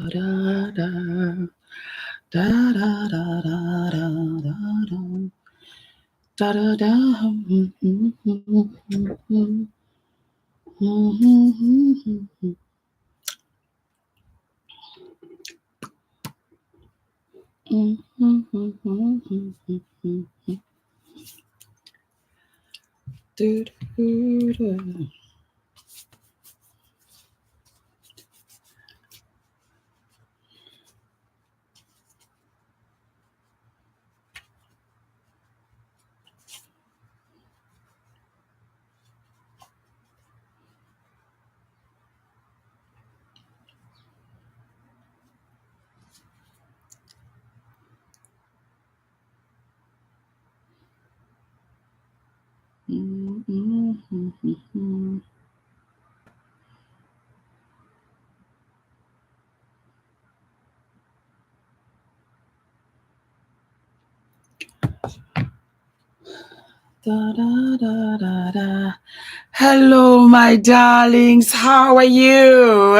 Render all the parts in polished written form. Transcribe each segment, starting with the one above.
Da da da da da da da da da. Da, da, da, da, da. Hello, my darlings. How are you?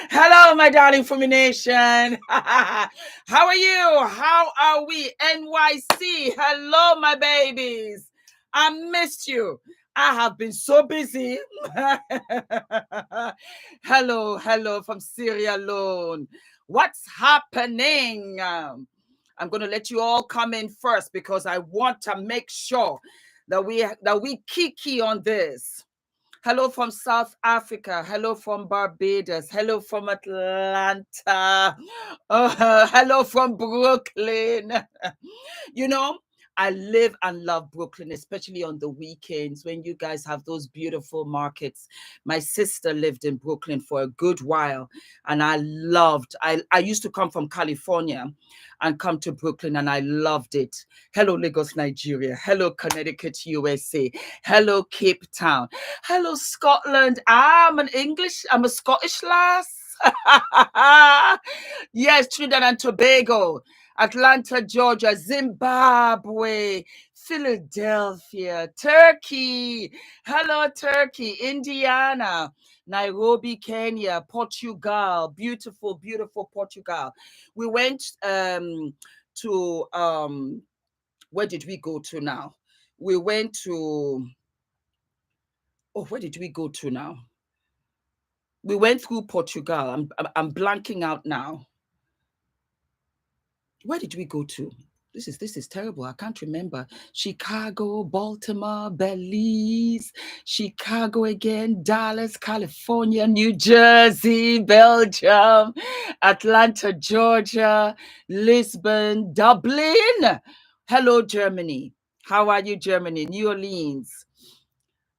Hello, my darling FUMINATION. How are you? How are we? NYC. Hello, my babies. I missed you. I have been so busy. Hello from Sierra Leone. What's happening? I'm going to let you all come in first because I want to make sure that we kiki on this. Hello from South Africa. Hello from Barbados. Hello from Atlanta. Hello from Brooklyn. You know, I live and love Brooklyn, especially on the weekends when you guys have those beautiful markets. My sister lived in Brooklyn for a good while, and I used to come from California and come to Brooklyn, and I loved it. Hello, Lagos, Nigeria. Hello, Connecticut, USA. Hello, Cape Town. Hello, Scotland. I'm a Scottish lass. Yes, Trinidad and Tobago. Atlanta, Georgia, Zimbabwe, Philadelphia, Turkey. Hello, Turkey, Indiana, Nairobi, Kenya, Portugal. Beautiful, beautiful Portugal. We went to, where did we go to now? We went to, where did we go to now? We went through Portugal. I'm blanking out now. Where did we go to? This is terrible. I can't remember. Chicago, Baltimore, Belize, Chicago again, Dallas, California, New Jersey, Belgium, Atlanta, Georgia, Lisbon, Dublin. Hello, Germany. How are you, Germany? New Orleans.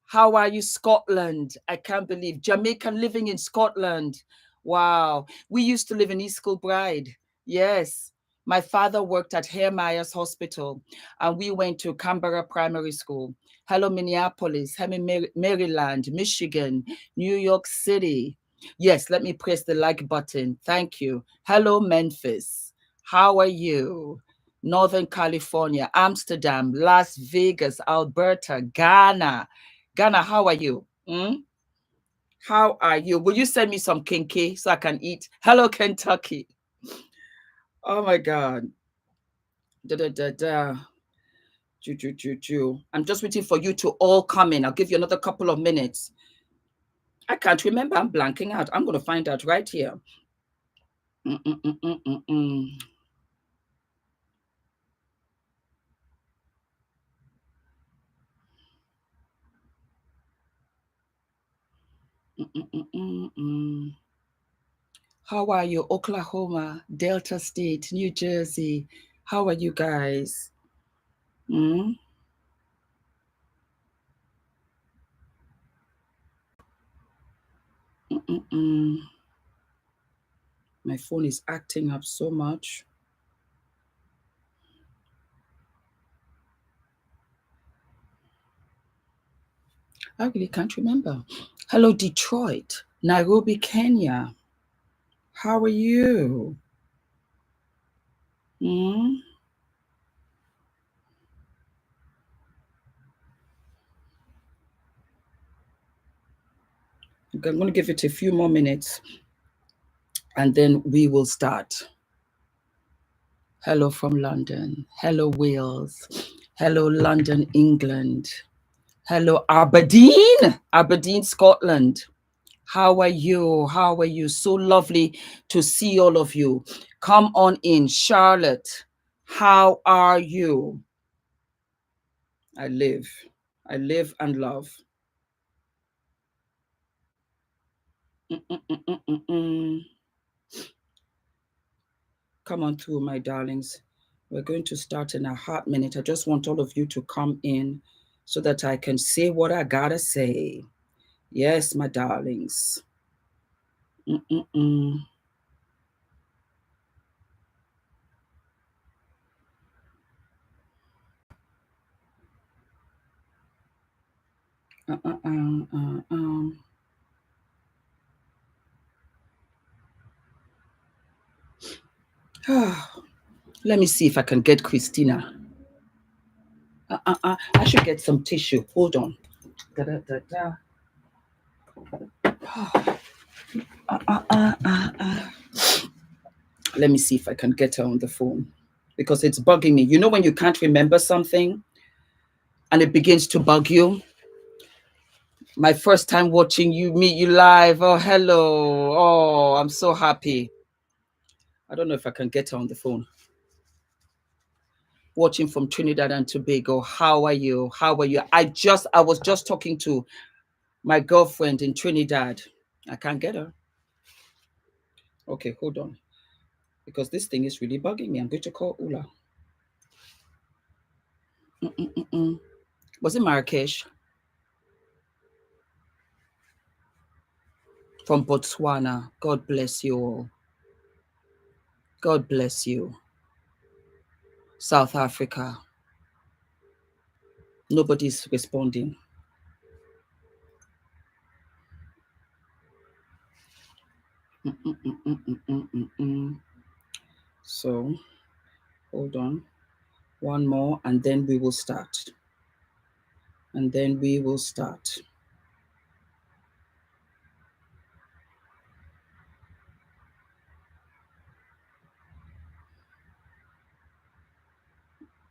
How are you, Scotland? I can't believe. Jamaica living in Scotland. Wow. We used to live in East Kilbride. Yes. My father worked at Myers Hospital, and we went to Canberra Primary School. Hello, Minneapolis. Hello, Maryland, Michigan, New York City. Yes, let me press the like button. Thank you. Hello, Memphis. How are you? Northern California, Amsterdam, Las Vegas, Alberta, Ghana. Ghana, how are you? How are you? Will you send me some kinky so I can eat? Hello, Kentucky. Oh my God. I'm just waiting for you to all come in. I'll give you another couple of minutes. I can't remember. I'm blanking out. I'm going to find out right here. How are you? Oklahoma, Delta State, New Jersey. How are you guys? My phone is acting up so much. I really can't remember. Hello, Detroit, Nairobi, Kenya. How are you? I'm going to give it a few more minutes. and then we will start. Hello from London. Hello, Wales. Hello, London, England. Hello, Aberdeen, Scotland. How are you? How are you? So lovely to see all of you. Come on in. Charlotte, how are you? I live and love. Come on through, my darlings. We're going to start in a hot minute. I just want all of you to come in so that I can say what I gotta say. Yes, my darlings. Let me see if I can get Christina. I should get some tissue. Hold on. Let me see if I can get her on the phone, because it's bugging me. You know when you can't remember something and it begins to bug you? My first time watching you, meet you live. Oh, hello. Oh, I'm so happy. I don't know if I can get her on the phone. Watching from Trinidad and Tobago. How are you? How are you? I was just talking to my girlfriend in Trinidad. I can't get her. Okay, hold on. Because this thing is really bugging me. I'm going to call Ula. Was it Marrakesh? From Botswana. God bless you all. God bless you. South Africa. Nobody's responding. So, hold on. One more, and then we will start. And then we will start.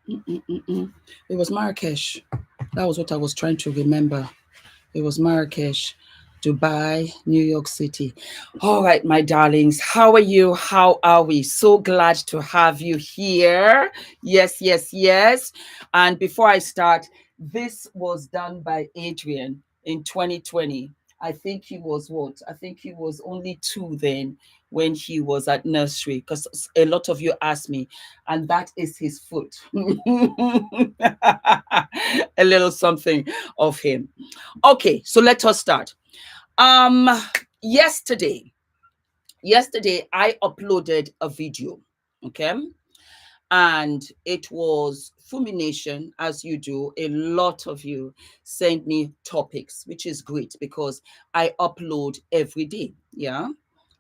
It was Marrakesh. That was what I was trying to remember. It was Marrakesh, Dubai, New York City. All right, my darlings, how are you? How are we? So glad to have you here. Yes, yes, yes. And before I start, this was done by Adrian in 2020. I think he was what? I think he was only 2 then when he was at nursery, because a lot of you asked me, and that is his foot. A little something of him. Okay, so let us start. Yesterday I uploaded a video, okay? And it was FUMINATION, as you do. A lot of you send me topics, which is great because I upload every day, yeah?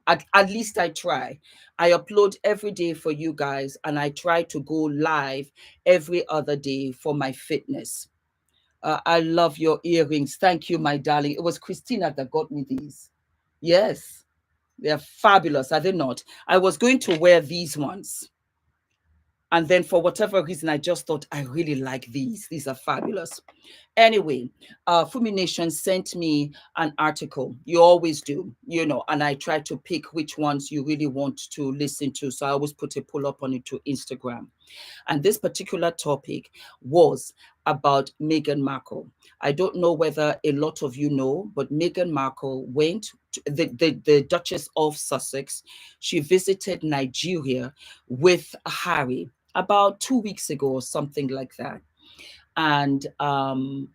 At least I try. I upload every day for you guys, and I try to go live every other day for my fitness. I love your earrings. Thank you, my darling. It was Christina that got me these. Yes, they're fabulous, are they not? I was going to wear these ones. And then for whatever reason, I just thought I really like these. These are fabulous. Anyway, FUMINATION sent me an article. You always do, you know, and I try to pick which ones you really want to listen to. So I always put a pull up on it to Instagram. And this particular topic was about Meghan Markle. I don't know whether a lot of you know, but Meghan Markle went to the Duchess of Sussex. She visited Nigeria with Harry about 2 weeks ago or something like that. And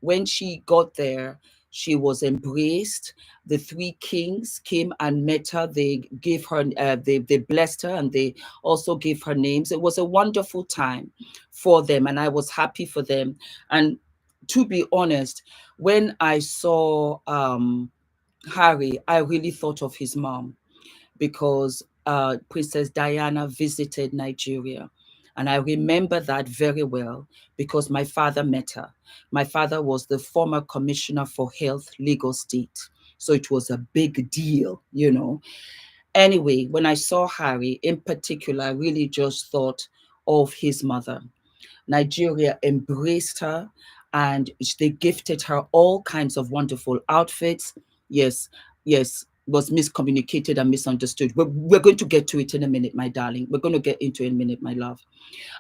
when she got there, she was embraced. The 3 kings came and met her. They gave her, they blessed her, and they also gave her names. It was a wonderful time for them, and I was happy for them. And to be honest, when I saw Harry, I really thought of his mom, because Princess Diana visited Nigeria. And I remember that very well because my father met her. My father was the former commissioner for health, Lagos State. So it was a big deal, you know. Anyway, when I saw Harry in particular, I really just thought of his mother. Nigeria embraced her and they gifted her all kinds of wonderful outfits. Yes, yes, was miscommunicated and misunderstood. We're going to get to it in a minute, my darling. We're going to get into it in a minute, my love.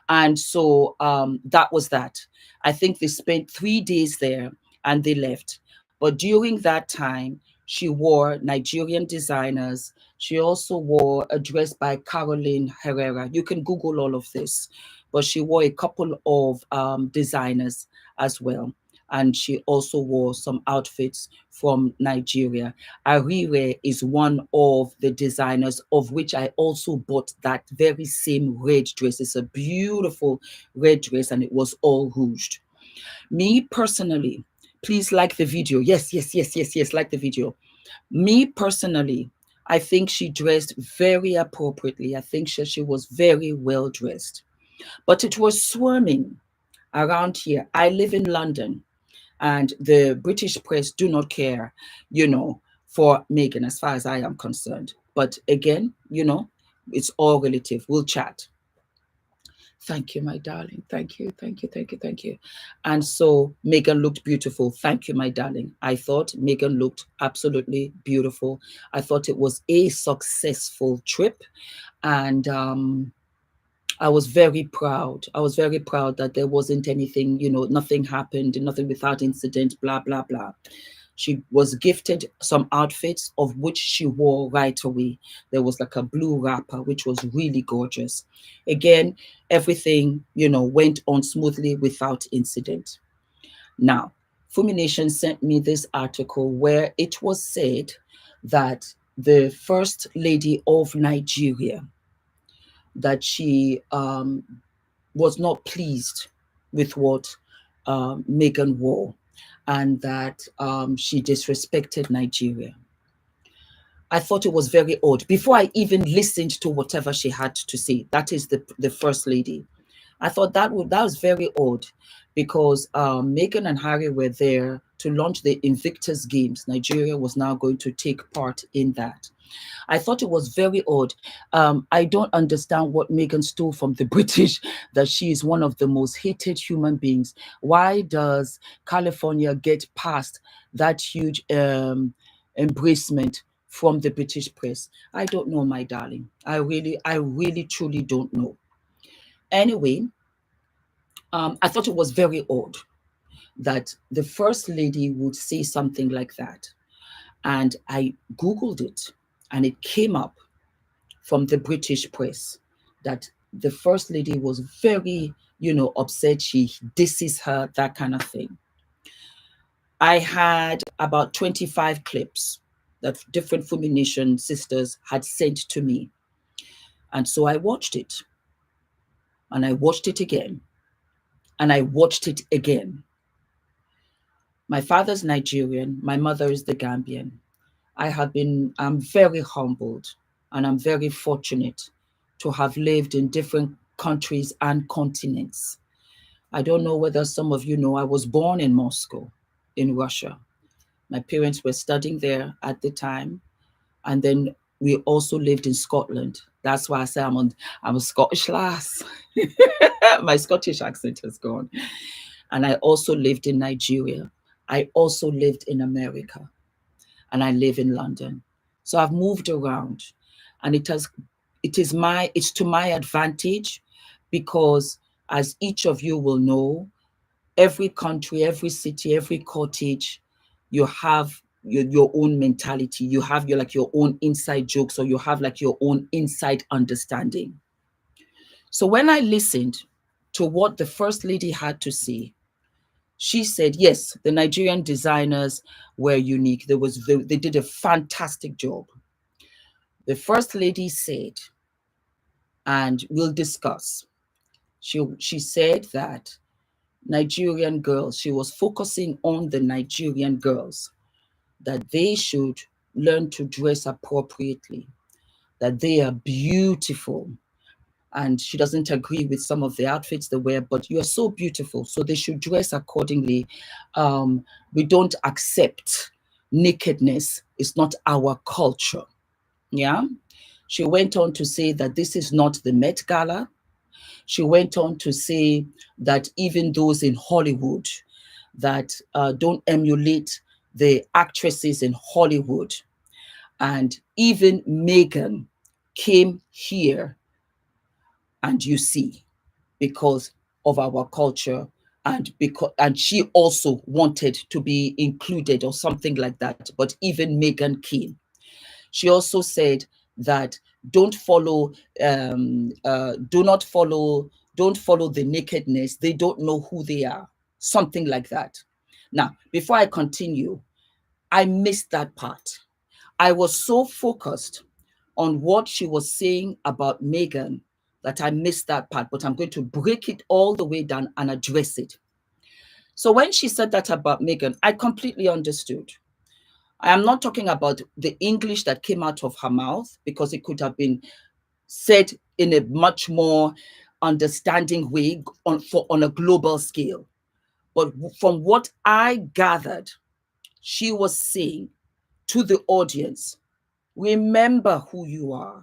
And so that was that. I think they spent 3 days there and they left. But during that time, she wore Nigerian designers. She also wore a dress by Caroline Herrera. You can Google all of this. But she wore a couple of designers as well. And she also wore some outfits from Nigeria. Arire is one of the designers of which I also bought that very same red dress. It's a beautiful red dress and it was all rouged. Me personally, please like the video. Yes, yes, yes, yes, yes, like the video. Me personally, I think she dressed very appropriately. I think she was very well dressed. But it was swarming around here. I live in London and the British press do not care, for Meghan as far as I am concerned. But again, it's all relative. We'll chat. Thank you, my darling. Thank you, thank you, thank you, thank you. And so Meghan looked beautiful. Thank you, my darling. I thought Meghan looked absolutely beautiful. I thought it was a successful trip. And I was very proud. I was very proud that there wasn't anything, nothing happened, nothing without incident, blah, blah, blah. She was gifted some outfits of which she wore right away. There was like a blue wrapper, which was really gorgeous. Again, everything, went on smoothly without incident. Now, FUMINATION sent me this article where it was said that the First Lady of Nigeria, that she was not pleased with what Meghan wore and that she disrespected Nigeria. I thought it was very odd. Before I even listened to whatever she had to say, that is the First Lady, I thought that was very odd because Meghan and Harry were there to launch the Invictus Games. Nigeria was now going to take part in that. I thought it was very odd. I don't understand what Meghan stole from the British, that she is one of the most hated human beings. Why does California get past that huge embracement from the British press? I don't know, my darling. I really, truly don't know. Anyway, I thought it was very odd that the First Lady would say something like that. And I Googled it, and it came up from the British press that the First Lady was very, upset. She disses her, that kind of thing. I had about 25 clips that different FUMINATION sisters had sent to me. And so I watched it. And I watched it again. And I watched it again. My father's Nigerian. My mother is the Gambian. I'm very humbled and I'm very fortunate to have lived in different countries and continents. I don't know whether some of you know, I was born in Moscow, in Russia. My parents were studying there at the time. And then we also lived in Scotland. That's why I say I'm a Scottish lass. My Scottish accent has gone. And I also lived in Nigeria. I also lived in America. And I live in London. So I've moved around, and it's to my advantage because, as each of you will know, every country, every city, every cottage, you have your own mentality. You have your own inside jokes, or you have like your own inside understanding. So when I listened to what the First Lady had to say, she said, yes, the Nigerian designers were unique. They did a fantastic job. The First Lady said, and we'll discuss, she said that Nigerian girls, she was focusing on the Nigerian girls, that they should learn to dress appropriately, that they are beautiful. And she doesn't agree with some of the outfits they wear, but you are so beautiful, so they should dress accordingly. We don't accept nakedness. It's not our culture. Yeah. She went on to say that this is not the Met Gala. She went on to say that even those in Hollywood that don't emulate the actresses in Hollywood, and even Meghan came here, and you see, because of our culture, and she also wanted to be included or something like that. But even Meghan came. She also said that don't follow, don't follow the nakedness. They don't know who they are. Something like that. Now, before I continue, I missed that part. I was so focused on what she was saying about Meghan that I missed that part, but I'm going to break it all the way down and address it. So when she said that about Meghan, I completely understood. I am not talking about the English that came out of her mouth, because it could have been said in a much more understanding way on a global scale. But from what I gathered, she was saying to the audience, remember who you are.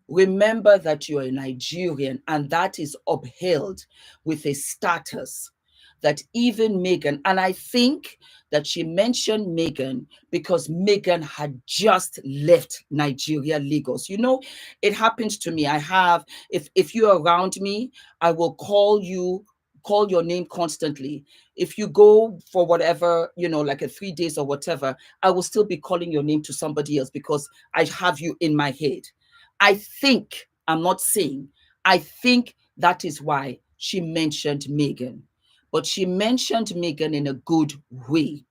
Remember that you're a Nigerian, and that is upheld with a status that even Meghan, and I think that she mentioned Meghan because Meghan had just left Nigeria, Lagos. You know, it happens to me. I have, if you're around me, I will call your name constantly. If you go for whatever, you know, like a 3 days or whatever, I will still be calling your name to somebody else because I have you in my head. I think, I'm not saying, I think that is why she mentioned Meghan. But she mentioned Meghan in a good way,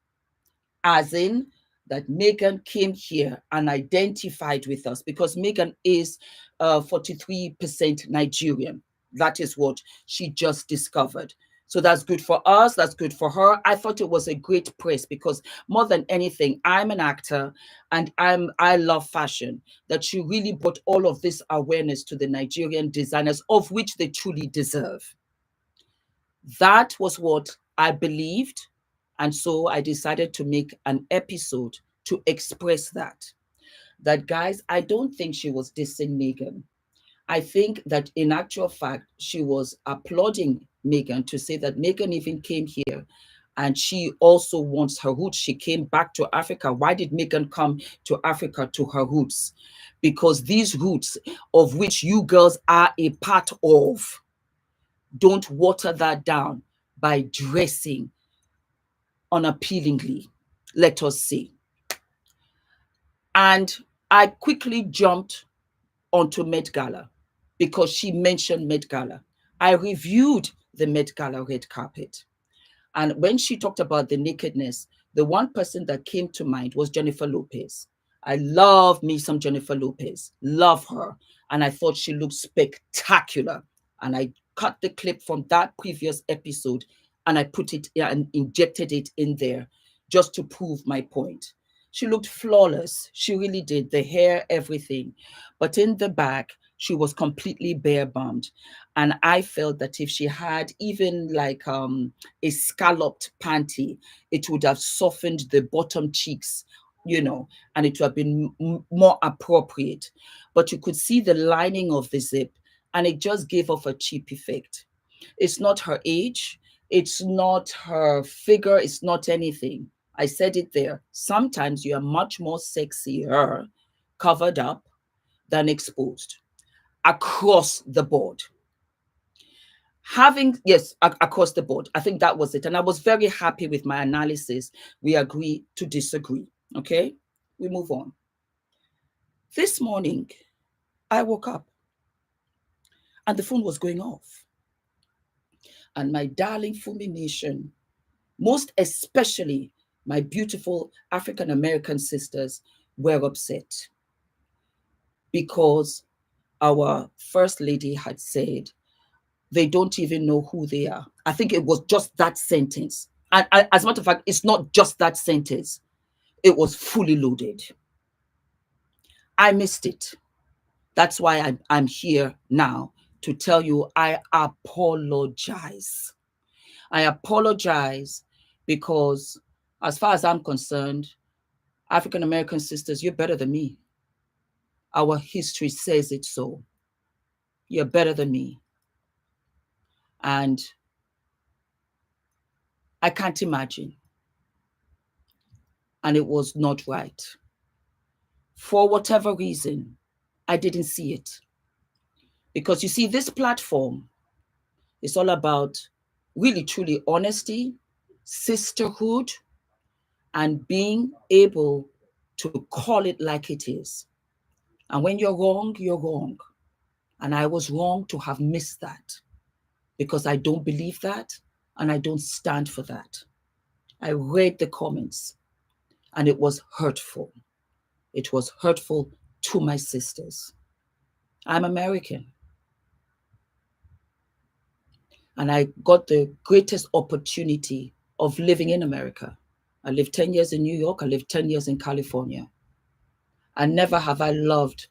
as in that Meghan came here and identified with us, because Meghan is 43% Nigerian. That is what she just discovered. So that's good for us. That's good for her. I thought it was a great press because more than anything, I'm an actor and I love fashion. That she really brought all of this awareness to the Nigerian designers, of which they truly deserve. That was what I believed. And so I decided to make an episode to express that. That, guys, I don't think she was dissing Meghan. I think that in actual fact, she was applauding Meghan to say that Meghan even came here and she also wants her roots. She came back to Africa. Why did Meghan come to Africa, to her roots? Because these roots, of which you girls are a part of, don't water that down by dressing unappealingly, let us say. And I quickly jumped onto Met Gala because she mentioned Met Gala. I reviewed the Met Gala red carpet. And when she talked about the nakedness, the one person that came to mind was Jennifer Lopez. I love me some Jennifer Lopez, love her. And I thought she looked spectacular. And I cut the clip from that previous episode and I put it and injected it in there just to prove my point. She looked flawless. She really did. The hair, everything. But in the back, she was completely bare bummed. And I felt that if she had even like a scalloped panty, it would have softened the bottom cheeks, you know, and it would have been more appropriate. But you could see the lining of the zip, and it just gave off a cheap effect. It's not her age. It's not her figure. It's not anything. I said it there. Sometimes you are much more sexier covered up than exposed, across the board. Yes, across the board. I think that was it. And I was very happy with my analysis. We agree to disagree. Okay, we move on. This morning, I woke up and the phone was going off. And my darling FUMINATION, most especially my beautiful African American sisters, were upset because our First Lady had said they don't even know who they are. I think it was just that sentence. And as a matter of fact, it's not just that sentence. It was fully loaded. I missed it. That's why I'm here now to tell you I apologize. I apologize because as far as I'm concerned, African American sisters, you're better than me. Our history says it so. You're better than me. And I can't imagine. And it was not right. For whatever reason, I didn't see it. Because you see, this platform is all about really, truly honesty, sisterhood, and being able to call it like it is. And when you're wrong, you're wrong. And I was wrong to have missed that because I don't believe that and I don't stand for that. I read the comments and it was hurtful. It was hurtful to my sisters. I'm American. And I got the greatest opportunity of living in America. I lived 10 years in New York. I lived 10 years in California. And never have I loved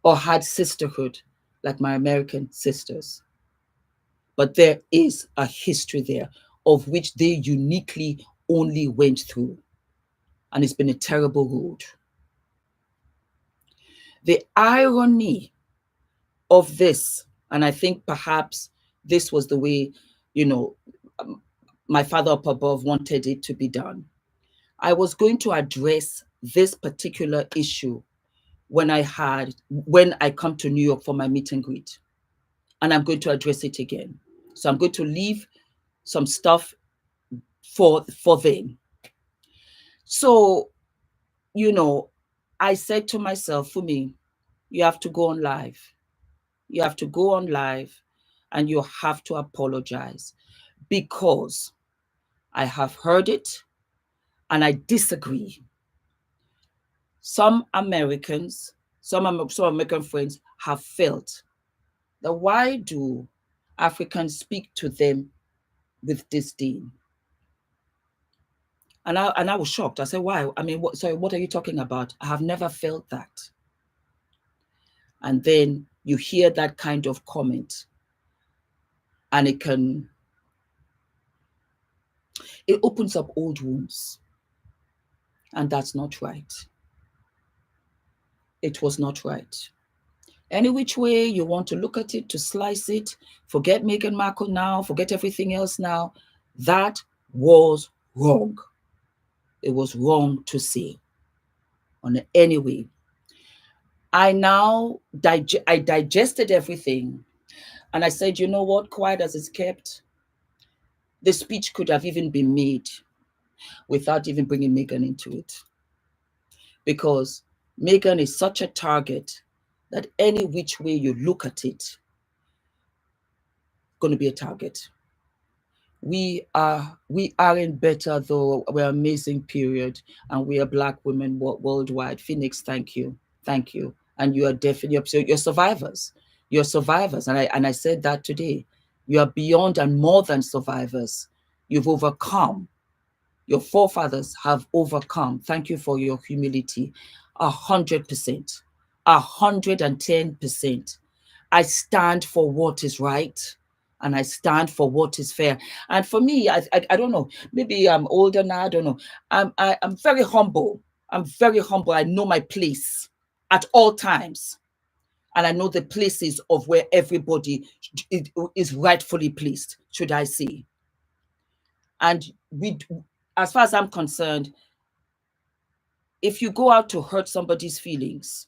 or had sisterhood like my American sisters. But there is a history there of which they uniquely only went through. And it's been a terrible road. The irony of this, and I think perhaps this was the way, you know, my Father up above wanted it to be done. I was going to address this particular issue when I come to New York for my meet and greet. And I'm going to address it again. So I'm going to leave some stuff for then. So, you know, I said to myself, Fumi, you have to go on live. You have to go on live and you have to apologize because I have heard it and I disagree. Some Americans, some American friends have felt that why do Africans speak to them with disdain? And I was shocked. I said, why? I mean, what are you talking about? I have never felt that. And then you hear that kind of comment and it opens up old wounds. And that's not right. It was not right. Any which way you want to look at it, to slice it, forget Meghan Markle now, forget everything else now, that was wrong. It was wrong to say. Anyway, I now digested everything and I said, you know what, quiet as it's kept, the speech could have even been made without even bringing Meghan into it. Because Meghan is such a target that any which way you look at it, going to be a target. We are in better, though we're amazing period, and we are Black women worldwide. Phoenix, thank you. And you are definitely, you're survivors. You're survivors, and I said that today. You are beyond and more than survivors. You've overcome. Your forefathers have overcome. Thank you for your humility. 100%, 110%. I stand for what is right. And I stand for what is fair. And for me, I don't know, maybe I'm older now, I don't know. I'm very humble. I'm very humble. I know my place at all times. And I know the places of where everybody is rightfully placed, should I say. And as far as I'm concerned, if you go out to hurt somebody's feelings,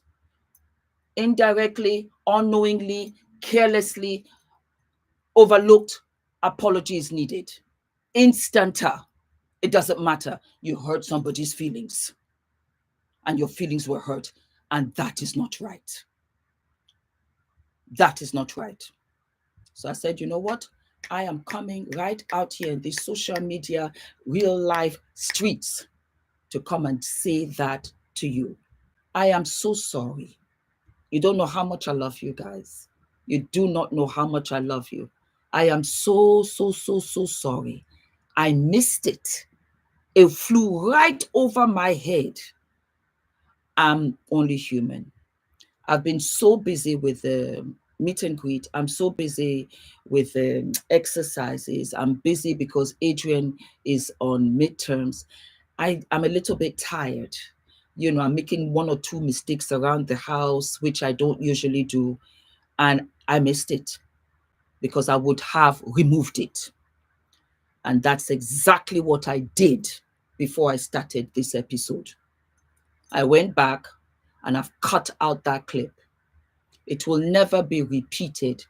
indirectly, unknowingly, carelessly, overlooked, apology is needed. Instanta. It doesn't matter. You hurt somebody's feelings and your feelings were hurt. And that is not right. That is not right. So I said, you know what? I am coming right out here in these social media, real life streets to come and say that to you. I am so sorry. You don't know how much I love you guys. You do not know how much I love you. I am so sorry. I missed it. It flew right over my head. I'm only human. I've been so busy with meet and greet. I'm so busy with exercises. I'm busy because Adrian is on midterms. I'm a little bit tired. You know, I'm making 1 or 2 mistakes around the house, which I don't usually do. And I missed it because I would have removed it. And that's exactly what I did before I started this episode. I went back and I've cut out that clip. It will never be repeated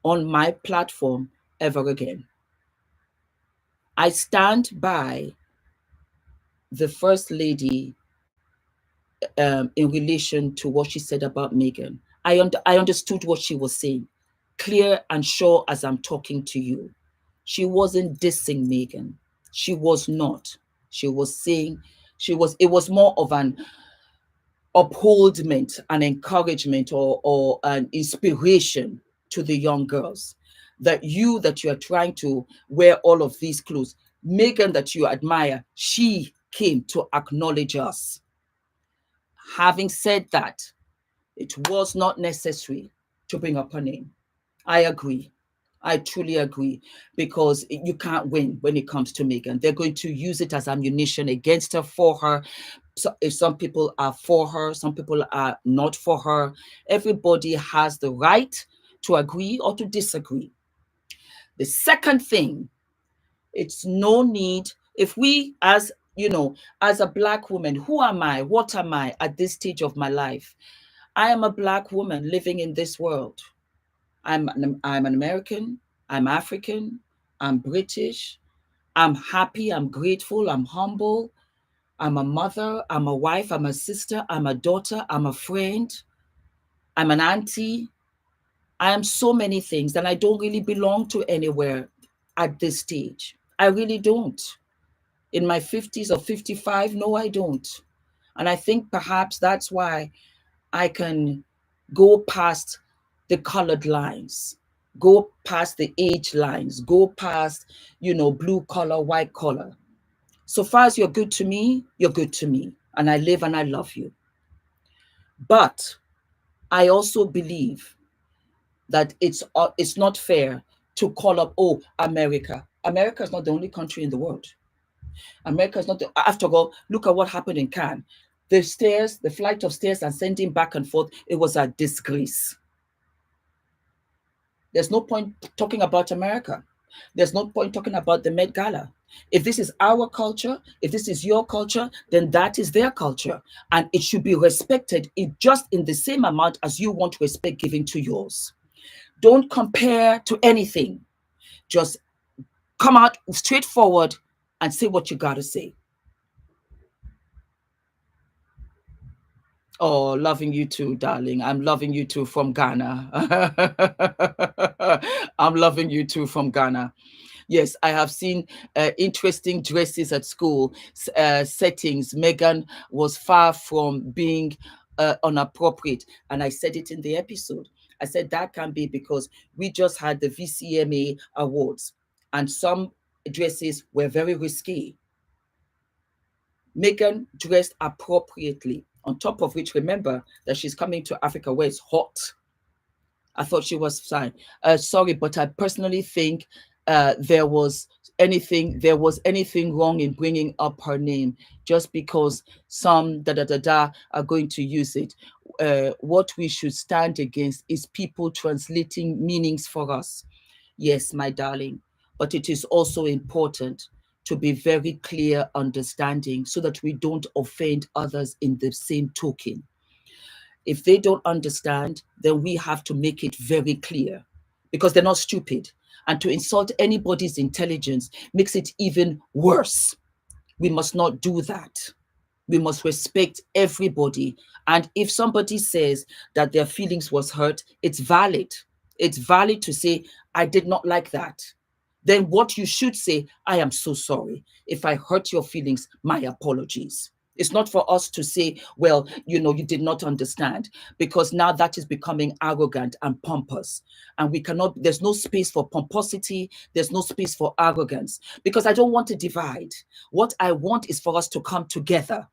on my platform ever again. I stand by the First Lady in relation to what she said about Meghan. I understood what she was saying, clear and sure as I'm talking to you. She wasn't dissing Meghan. She was not. She was saying, it was more of an upholdment, an encouragement, or an inspiration to the young girls. That you are trying to wear all of these clothes, Meghan that you admire, she came to acknowledge us. Having said that, it was not necessary to bring up her name. I agree. I truly agree, because you can't win when it comes to Meghan. They're going to use it as ammunition against her, for her. So if some people are for her, some people are not for her. Everybody has the right to agree or to disagree. The second thing, it's no need, if we, as you know, as a Black woman, who am I? What am I at this stage of my life? I am a Black woman living in this world. I'm an American, I'm African, I'm British, I'm happy, I'm grateful, I'm humble, I'm a mother, I'm a wife, I'm a sister, I'm a daughter, I'm a friend, I'm an auntie. I am so many things, and I don't really belong to anywhere at this stage. I really don't. In my 50s or 55, no, I don't. And I think perhaps that's why I can go past the colored lines, go past the age lines, go past, blue collar, white collar. So far as you're good to me, you're good to me. And I live and I love you. But I also believe that it's not fair to call up, oh, America. America is not the only country in the world. America is not after all, look at what happened in Cannes. The flight of stairs and sending back and forth, it was a disgrace. There's no point talking about America. There's no point talking about the Met Gala. If this is our culture, if this is your culture, then that is their culture. And it should be respected just in the same amount as you want respect given to yours. Don't compare to anything. Just come out straightforward and say what you got to say. Oh, loving you too, darling. I'm loving you too from Ghana. I'm loving you too from Ghana. Yes, I have seen interesting dresses at school settings. Meghan was far from being inappropriate. And I said it in the episode. I said that can be because we just had the VCMA awards and some dresses were very risky. Meghan dressed appropriately. On top of which, remember that she's coming to Africa where it's hot. I thought she was fine. Sorry, but I personally think there was anything wrong in bringing up her name just because some are going to use it. What we should stand against is people translating meanings for us. Yes, my darling, but it is also important to be very clear understanding so that we don't offend others in the same token. If they don't understand, then we have to make it very clear because they're not stupid. And to insult anybody's intelligence makes it even worse. We must not do that. We must respect everybody. And if somebody says that their feelings was hurt, it's valid. It's valid to say, I did not like that. Then what you should say, I am so sorry. If I hurt your feelings, my apologies. It's not for us to say, well, you did not understand, because now that is becoming arrogant and pompous. And there's no space for pomposity. There's no space for arrogance, because I don't want to divide. What I want is for us to come together.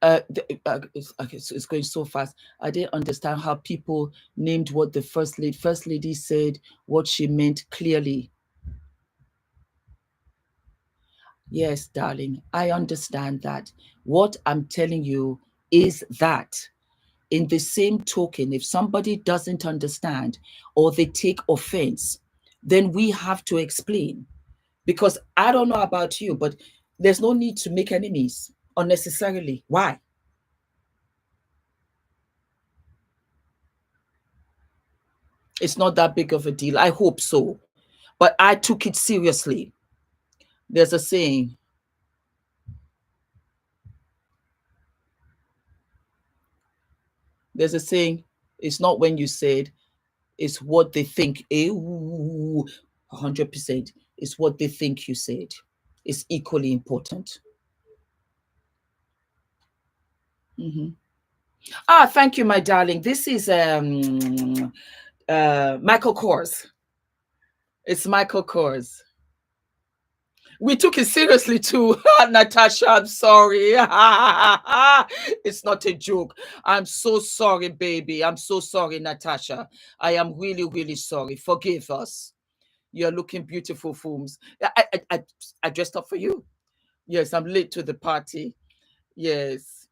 It's going so fast. I didn't understand how people named what the first lady said, what she meant clearly. Yes, darling, I understand that. What I'm telling you is that in the same token, if somebody doesn't understand or they take offense, then we have to explain. Because I don't know about you, but there's no need to make enemies unnecessarily. Why? It's not that big of a deal. I hope so. But I took it seriously. There's a saying. There's a saying. It's not when you said, it's what they think. 100%. It's what they think you said. It's equally important. Mm-hmm. Ah, thank you, my darling. This is Michael Kors. It's Michael Kors. We took it seriously too. Natasha, I'm sorry. It's not a joke. I'm so sorry, baby. I'm so sorry, Natasha. I am really, really sorry. Forgive us. You're looking beautiful, Fooms. I dressed up for you. Yes, I'm late to the party. Yes.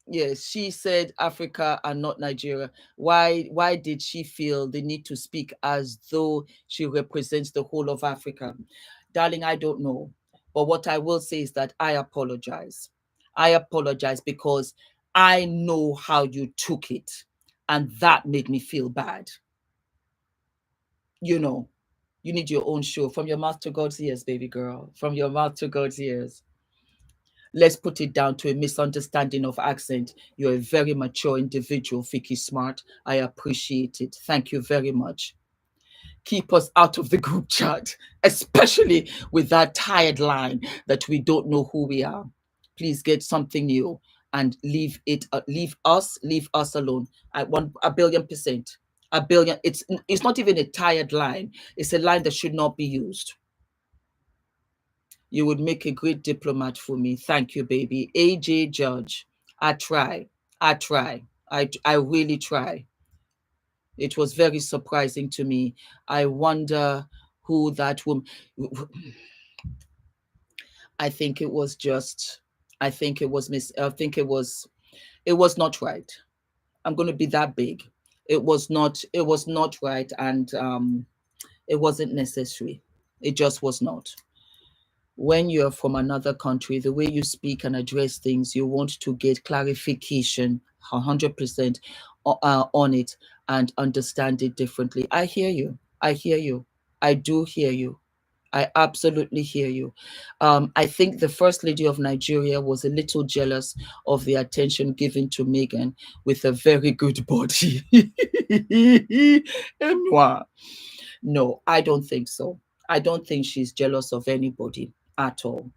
Yes, she said Africa and not Nigeria. Why did she feel the need to speak as though she represents the whole of Africa? Darling, I don't know. But what I will say is that I apologize. I apologize because I know how you took it. And that made me feel bad. You know, you need your own show. From your mouth to God's ears, baby girl. From your mouth to God's ears. Let's put it down to a misunderstanding of accent. You're a very mature individual, Vicky Smart. I appreciate it. Thank you very much. Keep us out of the group chat, especially with that tired line that we don't know who we are. Please get something new and leave us alone. I want 1,000,000,000%. A billion. It's not even a tired line. It's a line that should not be used. You would make a great diplomat for me. Thank you, baby. AJ Judge. I try. I try. I really try. It was very surprising to me. I wonder who that woman. I think it was just. I think it was Miss. I think it was. It was not right. I'm going to be that big. It was not. It was not right, and it wasn't necessary. It just was not. When you're from another country, the way you speak and address things, you want to get clarification 100% on it and understand it differently. I hear you. I hear you. I do hear you. I absolutely hear you. I think the First Lady of Nigeria was a little jealous of the attention given to Meghan with a very good body. No, I don't think so. I don't think she's jealous of anybody at all.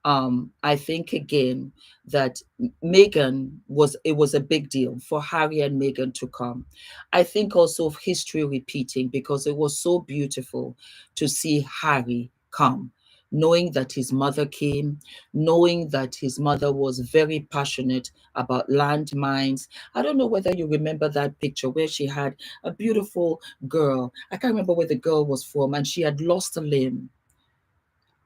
I think again that it was a big deal for Harry and Meghan to come. I think also of history repeating because it was so beautiful to see Harry come, knowing that his mother came, knowing that his mother was very passionate about landmines. I don't know whether you remember that picture where she had a beautiful girl. I can't remember where the girl was from, and she had lost a limb.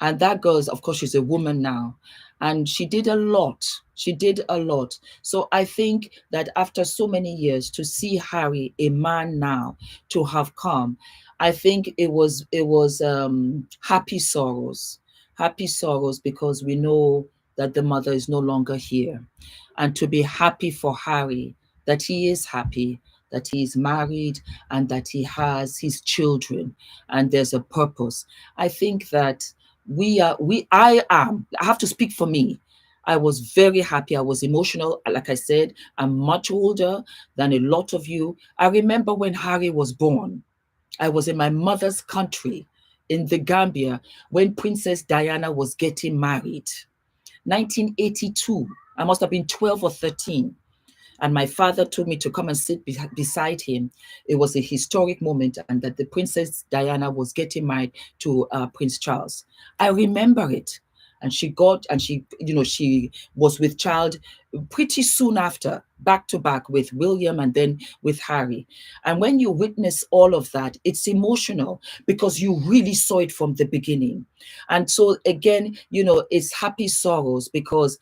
And that girl is, of course, she's a woman now. And she did a lot. She did a lot. So I think that after so many years, to see Harry, a man now, to have come, I think it was happy sorrows. Happy sorrows because we know that the mother is no longer here. And to be happy for Harry, that he is happy, that he is married, and that he has his children, and there's a purpose. I think that I have to speak for me. I was very happy. I was emotional. Like I said, I'm much older than a lot of you. I remember when Harry was born, I was in my mother's country in the Gambia when Princess Diana was getting married. 1982. I must have been 12 or 13. And my father told me to come and sit beside him. It was a historic moment, and that the Princess Diana was getting married to Prince Charles. I remember it. and she got, and she, you know, she was with child pretty soon after, back to back with William and then with Harry. And when you witness all of that, it's emotional because you really saw it from the beginning. And so again, you know, it's happy sorrows because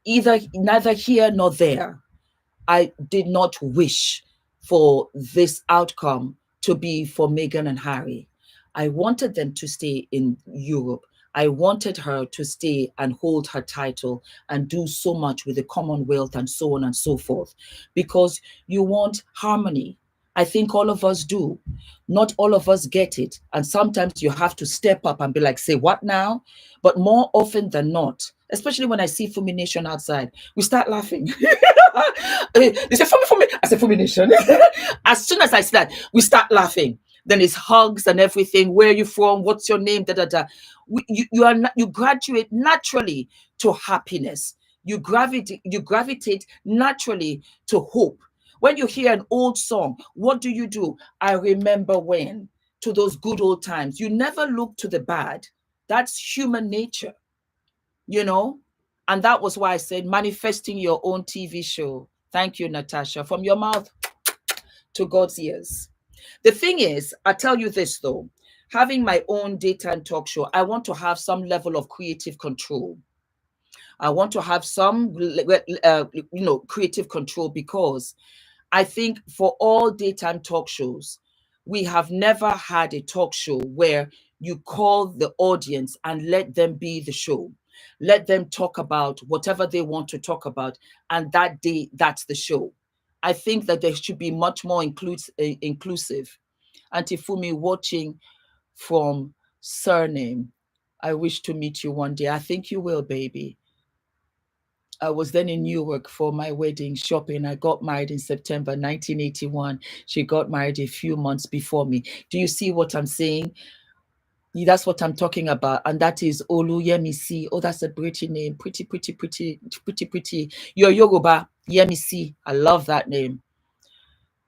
either neither here nor there, I did not wish for this outcome to be for Meghan and Harry. I wanted them to stay in Europe. I wanted her to stay and hold her title and do so much with the Commonwealth and so on and so forth, because you want harmony. I think all of us do. Not all of us get it. And sometimes you have to step up and be like, say, what now? But more often than not, especially when I see FUMINATION outside, we start laughing. They say, Fumi. I say, FUMINATION. As soon as I see that, we start laughing. Then it's hugs and everything. Where are you from? What's your name? Da, da, da. You graduate naturally to happiness. You gravitate naturally to hope. When you hear an old song, what do? I remember when, to those good old times. You never look to the bad. That's human nature, you know? And that was why I said manifesting your own TV show. Thank you, Natasha. From your mouth to God's ears. The thing is, I tell you this though, having my own daytime talk show, I want to have some level of creative control. I want to have some, creative control, because I think for all daytime talk shows, we have never had a talk show where you call the audience and let them be the show. Let them talk about whatever they want to talk about. And that day, that's the show. I think that there should be much more inclusive. Auntie Fumi, watching from Surname. I wish to meet you one day. I think you will, baby. I was then in Newark for my wedding shopping. I got married in September 1981. She got married a few months before me. Do you see what I'm saying? That's what I'm talking about. And that is Olu Yemisi. Oh, that's a pretty name. Pretty, pretty, pretty, pretty, pretty. You're Yoruba, Yemisi. I love that name.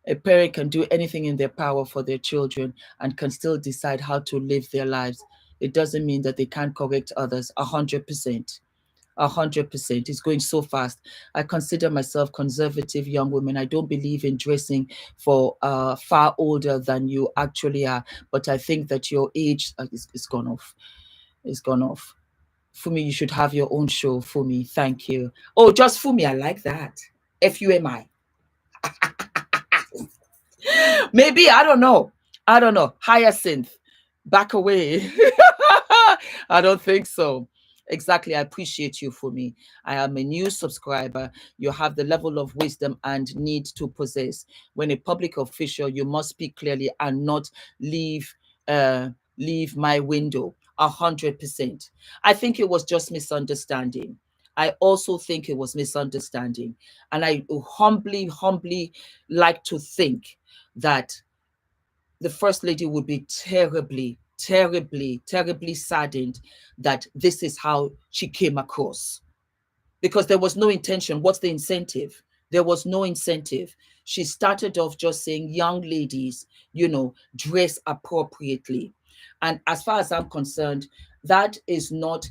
A parent can do anything in their power for their children and can still decide how to live their lives. It doesn't mean that they can't correct others. 100%. 100%. It's going so fast. I consider myself conservative young woman. I don't believe in dressing for far older than you actually are. But I think that your age is gone off. It's gone off. Fumi, you should have your own show. Fumi, thank you. Oh, just Fumi. I like that. FUMI. Maybe, I don't know. Hyacinth, back away. I don't think so. Exactly. I appreciate you, Fumi. I am a new subscriber. You have the level of wisdom and need to possess. When a public official, you must speak clearly and not leave my window. 100%. I think it was just misunderstanding. I also think it was misunderstanding. And I humbly like to think that the First Lady would be terribly saddened that this is how she came across, because there was no intention. What's the incentive? There was no incentive. She started off just saying, young ladies, dress appropriately. And as far as I'm concerned, that is not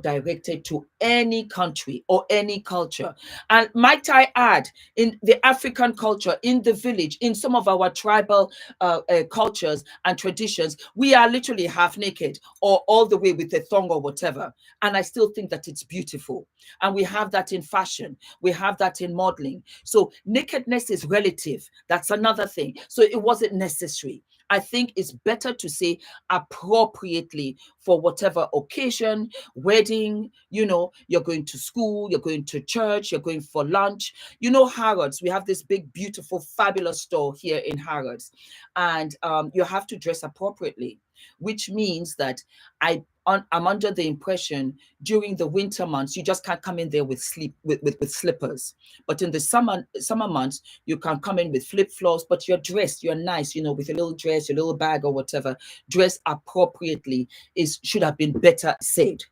directed to any country or any culture. And might I add, in the African culture, in the village, in some of our tribal cultures and traditions, we are literally half naked or all the way with a thong or whatever. And I still think that it's beautiful. And we have that in fashion. We have that in modeling. So nakedness is relative. That's another thing. So it wasn't necessary. I think it's better to say appropriately for whatever occasion, wedding, you're going to school, you're going to church, you're going for lunch. Harrods, we have this big, beautiful, fabulous store here in Harrods. And you have to dress appropriately, which means that I'm under the impression during the winter months, you just can't come in there with slippers. But in the summer months, you can come in with flip-flops, but you're dressed, you're nice, with a little dress, your little bag or whatever. Dress appropriately should have been better said.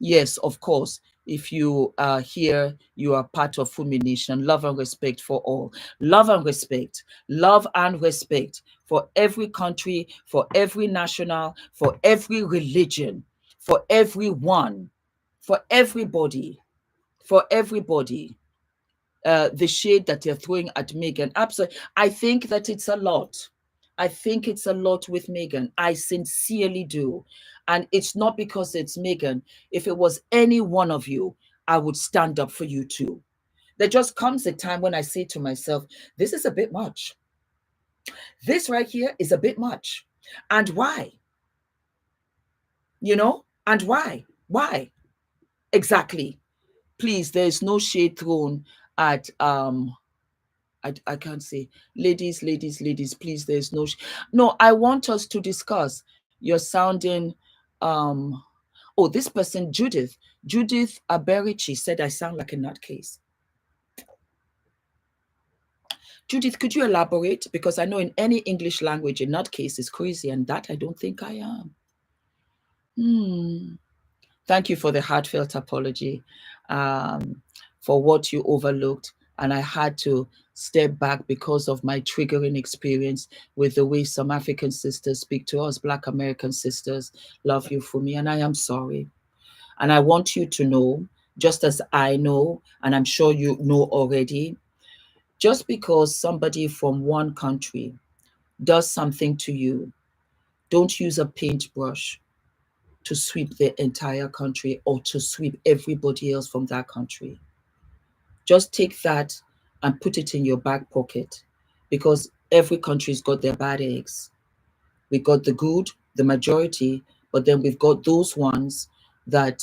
Yes, of course. If you are here, you are part of FUMINATION. Love and respect for all. Love and respect. Love and respect for every country, for every national, for every religion. for everyone, for everybody, the shade that they're throwing at Meghan. Absolutely. I think that it's a lot. I think it's a lot with Meghan. I sincerely do. And it's not because it's Meghan. If it was any one of you, I would stand up for you too. There just comes a time when I say to myself, this is a bit much. This right here is a bit much. And why? You know? And why? Why? Exactly. Please, there is no shade thrown at I can't say ladies, please, there's no, I want us to discuss. You're sounding oh, this person, Judith Aberici said I sound like a nutcase. Judith, could you elaborate? Because I know in any English language, a nutcase is crazy, and that I don't think I am. Thank you for the heartfelt apology for what you overlooked. And I had to step back because of my triggering experience with the way some African sisters speak to us, Black American sisters. Love you, Fumi, and I am sorry. And I want you to know, just as I know, and I'm sure you know already, just because somebody from one country does something to you, don't use a paintbrush to sweep the entire country or to sweep everybody else from that country. Just take that and put it in your back pocket, because every country's got their bad eggs. We got the good, the majority, but then we've got those ones that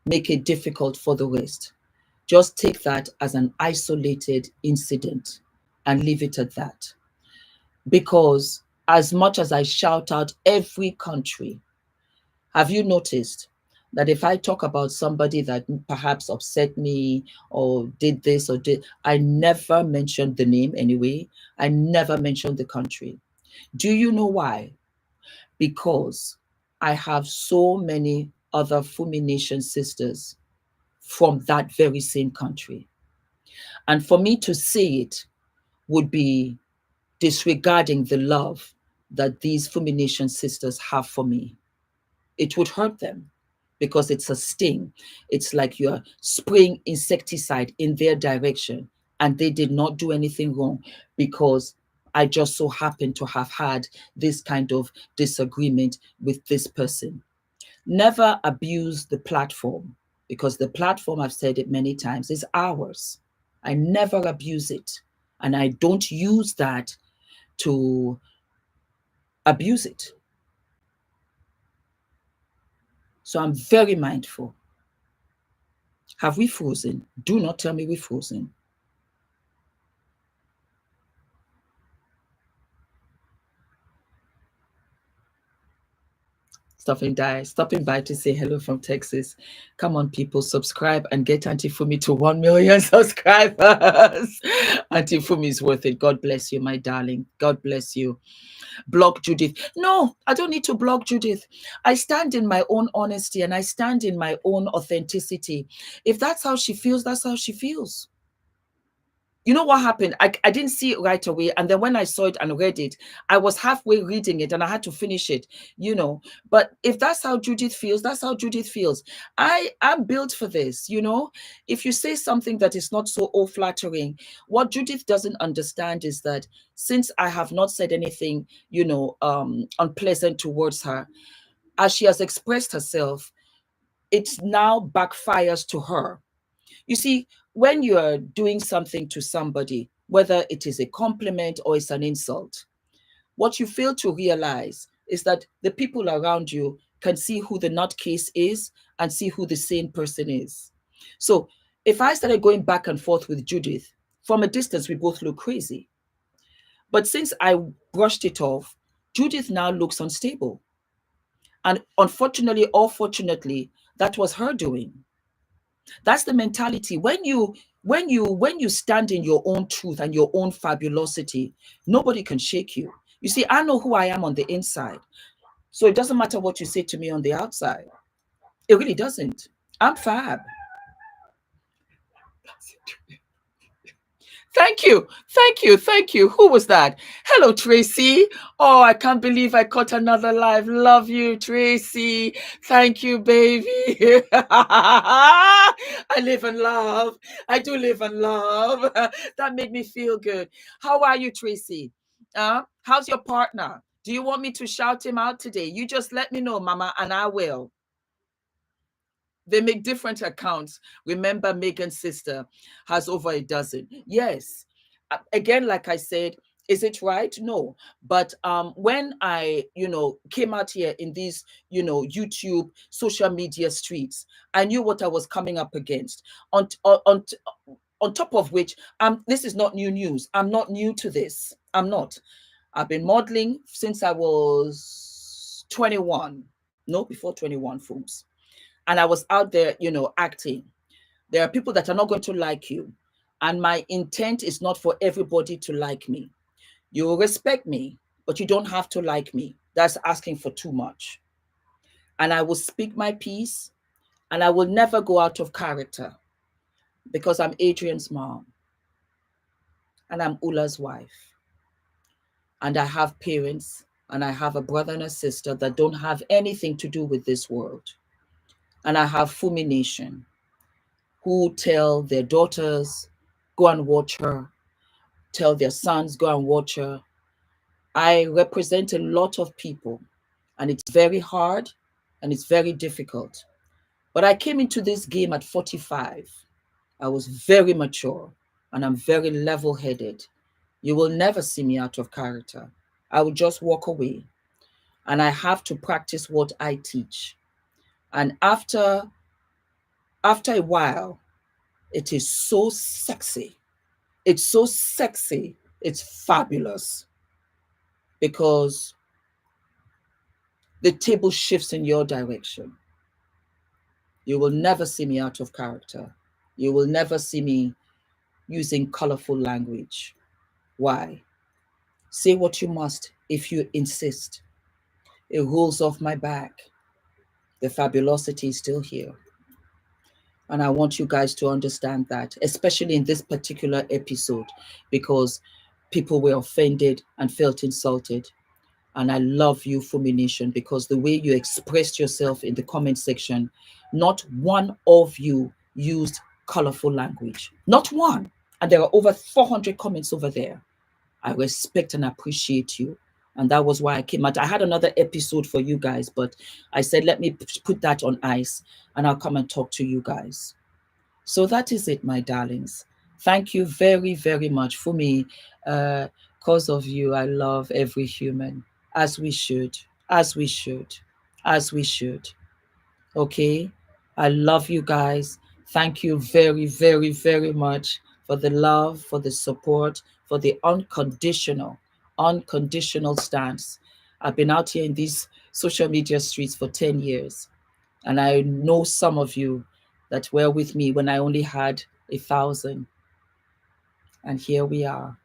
make it difficult for the rest. Just take that as an isolated incident and leave it at that. Because as much as I shout out every country, have you noticed that if I talk about somebody that perhaps upset me or did this or did, I never mentioned the name anyway. I never mentioned the country. Do you know why? Because I have so many other FUMINATION sisters from that very same country. And for me to say it would be disregarding the love that these FUMINATION sisters have for me. It would hurt them because it's a sting. It's like you're spraying insecticide in their direction, and they did not do anything wrong, because I just so happen to have had this kind of disagreement with this person. Never abuse the platform, because the platform, I've said it many times, is ours. I never abuse it, and I don't use that to abuse it. So I'm very mindful. Have we frozen? Do not tell me we're frozen. Stopping by to say hello from Texas. Come on, people, subscribe and get Auntie Fumi to 1 million subscribers. Auntie Fumi is worth it. God bless you, my darling. God bless you. Block Judith. No, I don't need to block Judith. I stand in my own honesty and I stand in my own authenticity. If that's how she feels, that's how she feels. You know what happened? I didn't see it right away. And then when I saw it and read it, I was halfway reading it and I had to finish it, you know. But if that's how Judith feels, that's how Judith feels. I'm built for this, you know. If you say something that is not so flattering, what Judith doesn't understand is that since I have not said anything, you know, unpleasant towards her, as she has expressed herself, it now backfires to her. You see, when you are doing something to somebody, whether it is a compliment or it's an insult, what you fail to realize is that the people around you can see who the nutcase is and see who the sane person is. So if I started going back and forth with Judith, from a distance, we both look crazy. But since I brushed it off, Judith now looks unstable. And unfortunately or fortunately, that was her doing. That's the mentality. When you stand in your own truth and your own fabulosity, nobody can shake you. You see, I know who I am on the inside. So it doesn't matter what you say to me on the outside. It really doesn't. I'm fab. Thank you. Thank you. Thank you. Who was that? Hello, Tracy. Oh, I can't believe I caught another live. Love you, Tracy. Thank you, baby. I live in love. I do live in love. That made me feel good. How are you, Tracy? How's your partner? Do you want me to shout him out today? You just let me know, Mama, and I will. They make different accounts. Remember, Meghan's sister has over a dozen. Yes. Again, like I said, is it right? No. But when I, came out here in these, YouTube, social media streets, I knew what I was coming up against. On top of which, this is not new news. I'm not new to this. I'm not. I've been modeling since I was 21. No, before 21, folks. And I was out there, acting. There are people that are not going to like you. And my intent is not for everybody to like me. You will respect me, but you don't have to like me. That's asking for too much. And I will speak my piece, and I will never go out of character because I'm Adrian's mom. And I'm Ula's wife. And I have parents, and I have a brother and a sister that don't have anything to do with this world. And I have FUMINATION, who tell their daughters, go and watch her, tell their sons, go and watch her. I represent a lot of people, and it's very hard and it's very difficult. But I came into this game at 45. I was very mature and I'm very level-headed. You will never see me out of character. I will just walk away, and I have to practice what I teach. And after a while, it is so sexy. It's so sexy. It's fabulous because the table shifts in your direction. You will never see me out of character. You will never see me using colorful language. Why? Say what you must if you insist. It rolls off my back. The fabulosity is still here. And I want you guys to understand that, especially in this particular episode, because people were offended and felt insulted. And I love you, FUMINATION, because the way you expressed yourself in the comment section, not one of you used colorful language. Not one. And there are over 400 comments over there. I respect and appreciate you. And that was why I came out. I had another episode for you guys, but I said, let me put that on ice and I'll come and talk to you guys. So that is it, my darlings. Thank you very, very much. For me, because of you, I love every human, as we should, as we should, as we should. Okay? I love you guys. Thank you very, very, very much for the love, for the support, for the unconditional stance. I've been out here in these social media streets for 10 years. And I know some of you that were with me when I only had 1,000. And here we are.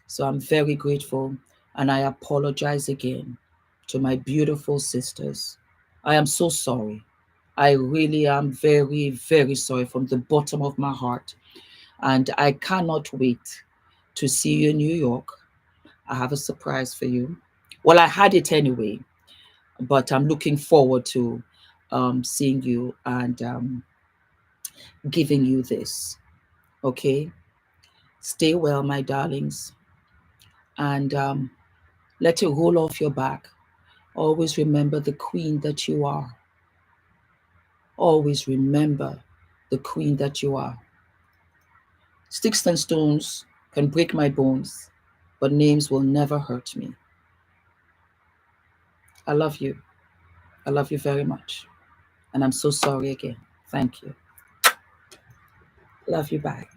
So I'm very grateful. And I apologize again to my beautiful sisters. I am so sorry. I really am very, very sorry from the bottom of my heart. And I cannot wait to see you in New York. I have a surprise for you. Well, I had it anyway, but I'm looking forward to seeing you and giving you this. Okay? Stay well, my darlings. And let it roll off your back. Always remember the queen that you are. Always remember the queen that you are. Sticks and stones can break my bones, but names will never hurt me. I love you. I love you very much. And I'm so sorry again. Thank you. Love you back.